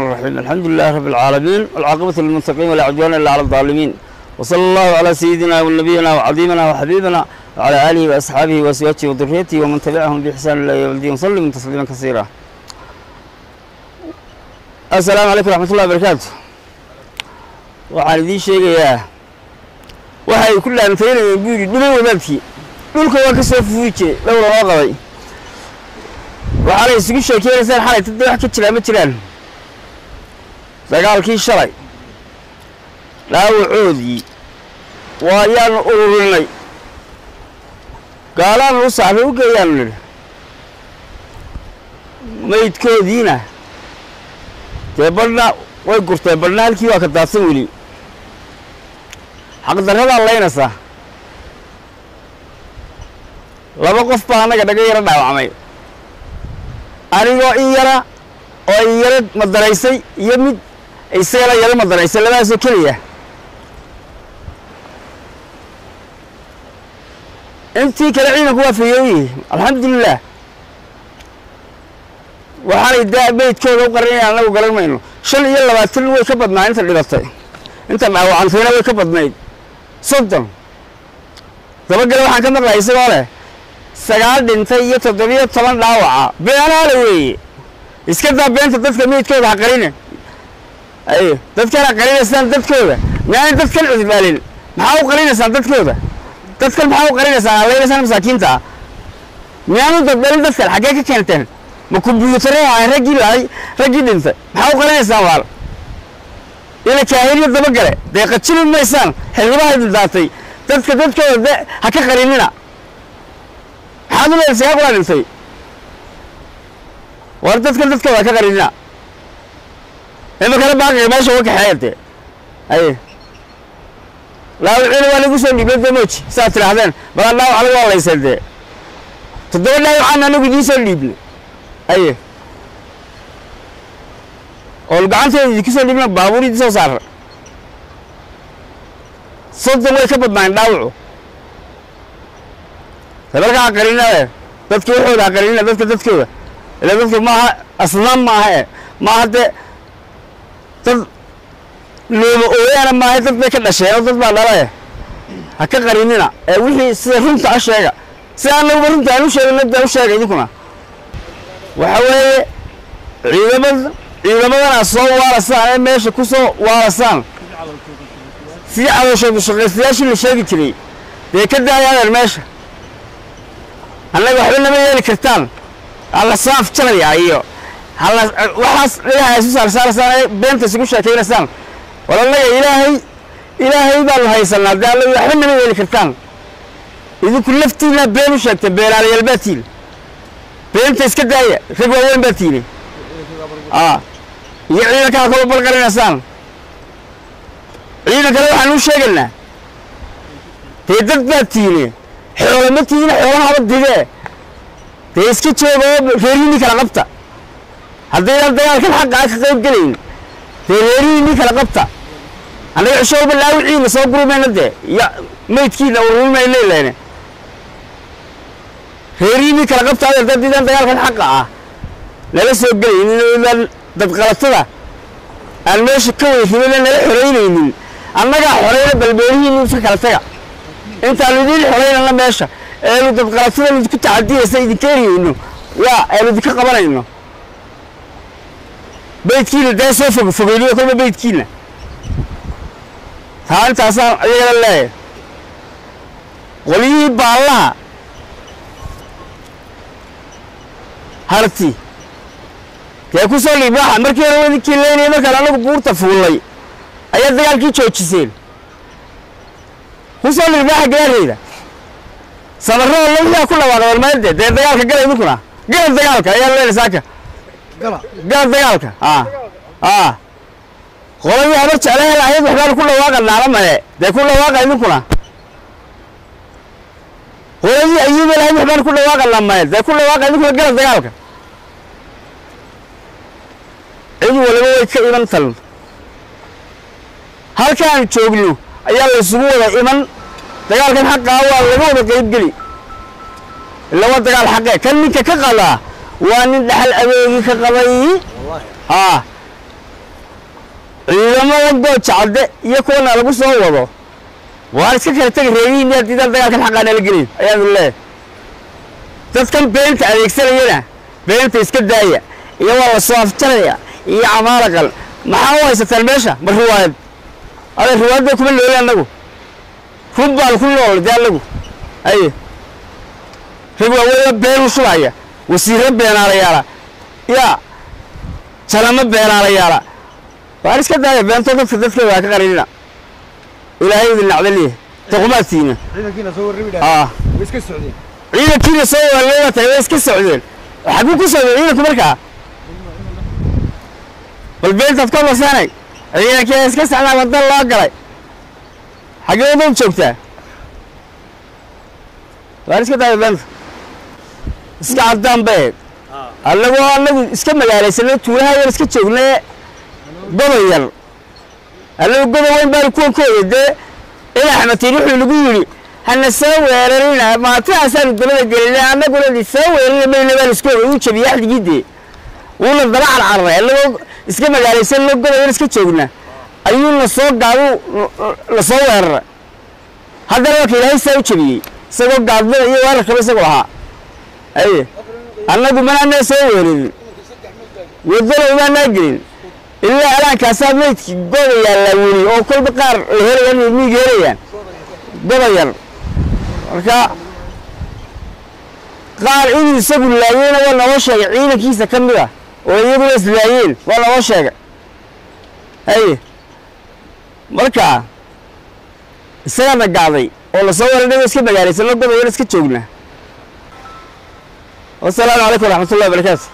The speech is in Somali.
الرحيم. الحمد لله رب العالمين والعاقبة للمتقين ولا عدوان إلا على الظالمين، وصلى الله على سيدنا ونبينا وعظيمنا وحبيبنا وعلى آله وأصحابه وأزواجه وذريته ومن تبعهم بإحسان إلى يوم الدين. وسلم تسليما كثيرا. السلام عليكم ورحمة الله وبركاته. waxaan idin sheegayaa waxay ku laanteeyeen buuri dhulay wadaadkii dhulka waa ka soo fuujiyay dhowr loo qabay waxa la isugu sheekeynaysan xalay dad wax ka jira ma jiraan dagaalkii shalay dhaawacoodii waayaan ururinay gaalaan u saabay u geeyaan maydkoodiina deebarna way gurtay barnaamijkii waa ka daadsan weli xaq darrada leynaysa laba qof baa anaga dhaga yara dhaawacmay anigoo in yara oo in yara madaraysay iyo mid isaga yara madaraysay labadaasoo keliya intii kale ciidanku waa fiyoyi alxamdulilah waxaanay daa beydkooda u qarinayaan anagu garan mayno 25 way ka badnaa inta dhibatay inta dhaawacantayna way ka badnayd 30 dabagale waxaan ka maqlay isagoo leh 9 dhintay iyo 17 dhaawaca beenaale weeye iska daa beenta dadka meydkooda ha qarine ay dadkana qarinaysan dadkooda miyaan dadkan cudbaalin maxaa u qarinaysan dadkooda dadkan maxaa u qarinaysan leeysan masaakiinta miyaan dadbalin dadkan xagee ka keenteen ma kumbuyuutarada ay ragii dhintay maxaa u qarinaysan waal ila kaahiliya dabagale deeqajin maysaan xillibaha daatay dadkooda ha ka qarinina maxaad u leedahay qolaa dhintay war dadkooda ha ka qarinina ima kala baaqay meesha waa ka xeeyade ay laawiciina waa lagu soo dhibay damooji saa tirahdeen bal dhaawac lagu walaysade toddoba dhaawac anagu idiin soo dhiibnay ay oo gacanteedii ku soo dhibna baabuuridii soo saar 30 way ka badnaan dhaawacu sababka qarinada dadka waxooda qarinada dadkooda ila dadka maaha aslan maaha dad loo ooyana maaha dad bay ka dhasheen dad baa dhalay ha ka qarinina ee wixii sida runta ah sheega si aan lagu runta u sheegay idinkuna waxa weeye ciidamadana soo waarasaan meesha ku soo waarasaan si cawashadu shaqaystayaashii la sheegi jiray ee ka daayaan meesha annaga waxba lama yeeli kartaan alla saaf jalaya iyo hal waxaas ilaahay isu saarsaarsan beenta isku sheekeynaysan walaalaha ilaahay baa la haysanaa daal waxba lama yeeli kartaan idinku laftiina been u sheegtay beelalayal baatiin beenta iska daaya rag waaweyn baatiin iyo ciidanka kala balqarinaysan ciidanka waxaan u sheegaynaa dad baatiin xoolamatiyina xoolaha dige ee iska joogo reerini kala qabta haddii dagaalkan xaq ah ka qayb galeyn reerini kala qabta anaga cishooba laawiciina soo gurmeynade ya meydkiina ururmay leeyahay reerini kala qabta daddiidan dagaalkan xaq ah lala soo galeyn dad qalatada aan meesha ka weeyeen la xoreynaynin annaga xoreeyna balbeerihiin iska kala taga inta lidin xoreeyna meesha ee dad qalatada ku taadiyay idin keenayno waa ay idin ka qabanayno beydkiina daa soo fogeeyay kolba beydkiina taas ayaga leeyahay qolii baalaha harti kee ku soo liibaha markii hore wadkii leeyahay marka anagu buurta fuulay ayaa dagaalkii joojiseen ku soo liibaha gaarayda sabarrada lagu ku dhawaaqay walmaade dagaalka galay idinkuna gal dagaalka ayaa leeyahay saaka gal dagaalka qolada habar jeclahay lahayd waxbaan ku dhawaaqnaa lamaye ku dhawaaqay idinkuna qolada ayuub lahayd waxbaan ku dhawaaqnaa lamaye ku dhawaaqay idinkuna gal dagaalka cid walba way ka iman tal halkaan joogno ayaa la isugu wada iman dagaalkan xaq ah waa laga wada qayb gali ila wada dagaal xaq kan ninka ka qala waa nin dhaxal adeegi ka qabay ciidamada gooja cadde iyo kuwana lagu soo wado waa iska kala tagi reeyihiin haddii dagaalkan xaqaana la gelin ayaan leeyahay dadkan beenta adeegsanayana beenta iska daaya iyo waa la soo afjaraya iyo camaaraqal maxaa u haysataan meesha ma riwaayad ada riwaayadda kuma nooli annagu rubbaal ku nool dee annagu aye riwaayada been u shubaya wasiirro beenaalayaala yaa salamo beenaalayaala waa iska daaya beento dadka waa ka qarinina ilaahay idin nacdaliye taqmaatiina ciidankiina soo warramida iska socdeen ciidankiina soo warramida iska socdeen waxa ku socdeen ciidanku markaa bal beentaad ka wasaanay ciidankii iska socdaa wadan loo galay xagee u joogtaa waa iska daaya beenta iska cadaan beed annagu iska magaalaysanay tuulaha yar iska joognay gobayar annagu gobaweyn baan ku kooyay ila axmedtiin wuxuu nagu yiri hana soo weerarina maataasaan dalada gelinay annaguna soo weerarinay meelnabaan isku u jabiyay xdigidii wuu daba carcaray annagu iska magaalaysanay gobayar iska joogna ayuuna soo gaadu la soo weeraray haddana waa ilaahay soo jabiyay isagoo gaadmo iyo weerarka isagoo lahaa aye annagu mana soo weerarin wadada uma naagin ilaa alaankaasa meydki gobayaan la wili oo kolba qaar la helayaan miig helayaan gobayaan marka qaar inuu isagu laayeen waa noo sheegay ciidankiisa ka mid ah oo iyaguna islaayeen waa noo sheegay aye marka isagana gaaday oo la soo wareegay iska magaalaysan gobayaan iska joogna والسلام عليكم ورحمة الله وبركاته.